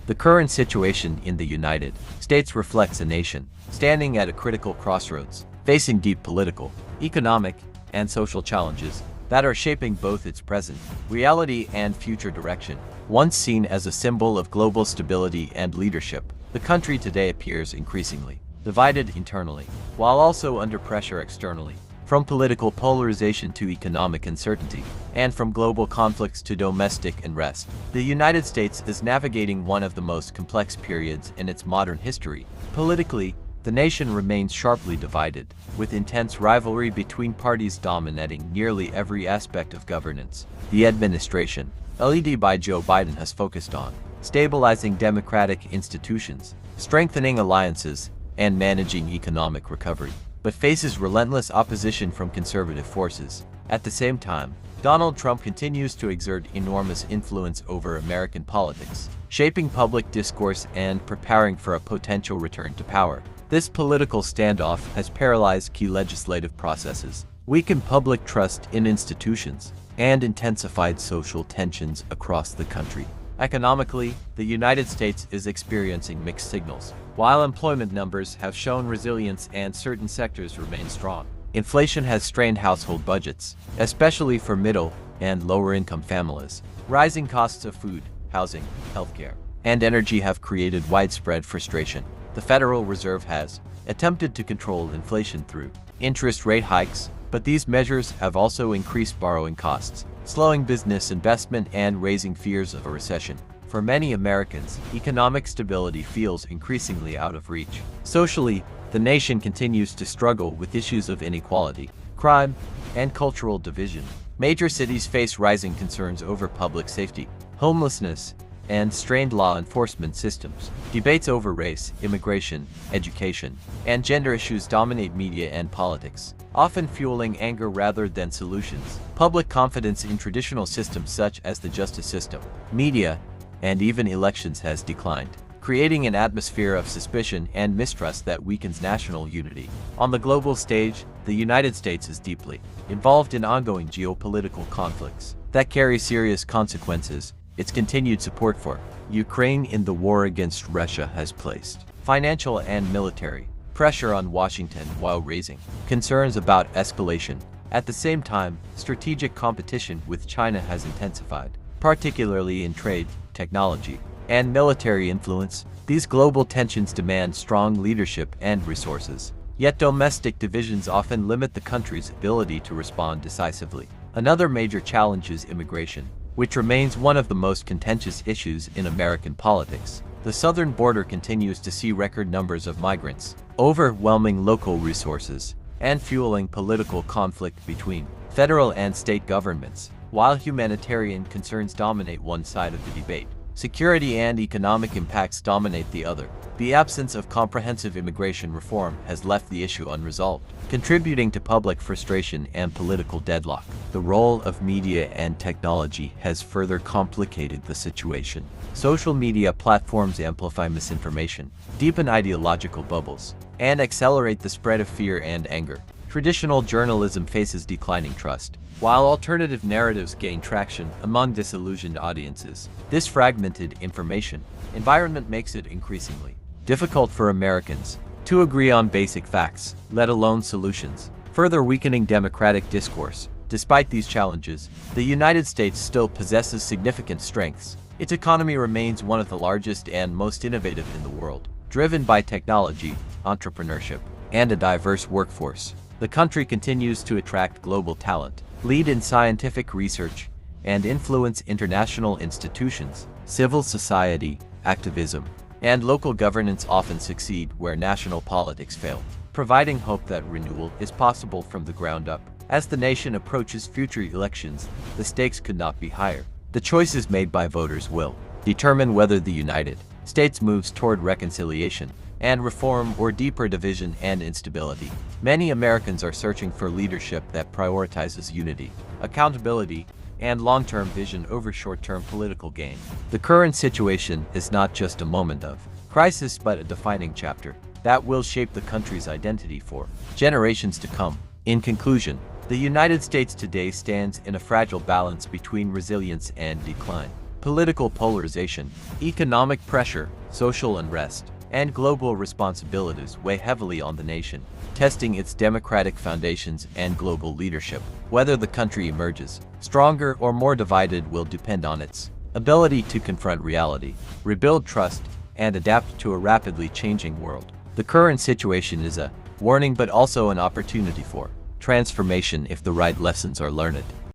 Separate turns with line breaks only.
The current situation in the United States reflects a nation standing at a critical crossroads, facing deep political, economic, and social challenges that are shaping both its present reality and future direction. Once seen as a symbol of global stability and leadership, the country today appears increasingly divided internally, while also under pressure externally. From political polarization to economic uncertainty, and from global conflicts to domestic unrest, the United States is navigating one of the most complex periods in its modern history. Politically, the nation remains sharply divided, with intense rivalry between parties dominating nearly every aspect of governance. The administration, led by Joe Biden, has focused on stabilizing democratic institutions, strengthening alliances, and managing economic recovery, but faces relentless opposition from conservative forces. At the same time, Donald Trump continues to exert enormous influence over American politics, shaping public discourse and preparing for a potential return to power. This political standoff has paralyzed key legislative processes, weakened public trust in institutions, and intensified social tensions across the country. Economically, the United States is experiencing mixed signals. While employment numbers have shown resilience and certain sectors remain strong, inflation has strained household budgets, especially for middle and lower-income families. Rising costs of food, housing, healthcare, and energy have created widespread frustration. The Federal Reserve has attempted to control inflation through interest rate hikes, but these measures have also increased borrowing costs, slowing business investment and raising fears of a recession. For many Americans, economic stability feels increasingly out of reach. Socially, the nation continues to struggle with issues of inequality, crime, and cultural division. Major cities face rising concerns over public safety, homelessness, and strained law enforcement systems. Debates over race, immigration, education, and gender issues dominate media and politics, often fueling anger rather than solutions. Public confidence in traditional systems such as the justice system, media, and even elections has declined, creating an atmosphere of suspicion and mistrust that weakens national unity. On the global stage, the United States is deeply involved in ongoing geopolitical conflicts that carry serious consequences. Its continued support for Ukraine in the war against Russia has placed financial and military pressure on Washington while raising concerns about escalation. At the same time, strategic competition with China has intensified, particularly in trade, technology, and military influence. These global tensions demand strong leadership and resources. Yet domestic divisions often limit the country's ability to respond decisively. Another major challenge is immigration, which remains one of the most contentious issues in American politics. The southern border continues to see record numbers of migrants, overwhelming local resources, and fueling political conflict between federal and state governments. While humanitarian concerns dominate one side of the debate, security and economic impacts dominate the other. The absence of comprehensive immigration reform has left the issue unresolved, contributing to public frustration and political deadlock. The role of media and technology has further complicated the situation. Social media platforms amplify misinformation, deepen ideological bubbles, and accelerate the spread of fear and anger. Traditional journalism faces declining trust, while alternative narratives gain traction among disillusioned audiences. This fragmented information environment makes it increasingly difficult for Americans to agree on basic facts, let alone solutions, further weakening democratic discourse. Despite these challenges, the United States still possesses significant strengths. Its economy remains one of the largest and most innovative in the world, driven by technology, entrepreneurship, and a diverse workforce. The country continues to attract global talent, lead in scientific research, and influence international institutions. Civil society, activism, and local governance often succeed where national politics fail, providing hope that renewal is possible from the ground up. As the nation approaches future elections, the stakes could not be higher. The choices made by voters will determine whether the United States moves toward reconciliation and reform or deeper division and instability. Many Americans are searching for leadership that prioritizes unity, accountability, and long-term vision over short-term political gain. The current situation is not just a moment of crisis but a defining chapter that will shape the country's identity for generations to come. In conclusion, the United States today stands in a fragile balance between resilience and decline. Political polarization, economic pressure, social unrest, and global responsibilities weigh heavily on the nation, testing its democratic foundations and global leadership. Whether the country emerges stronger or more divided will depend on its ability to confront reality, rebuild trust, and adapt to a rapidly changing world. The current situation is a warning but also an opportunity for transformation if the right lessons are learned.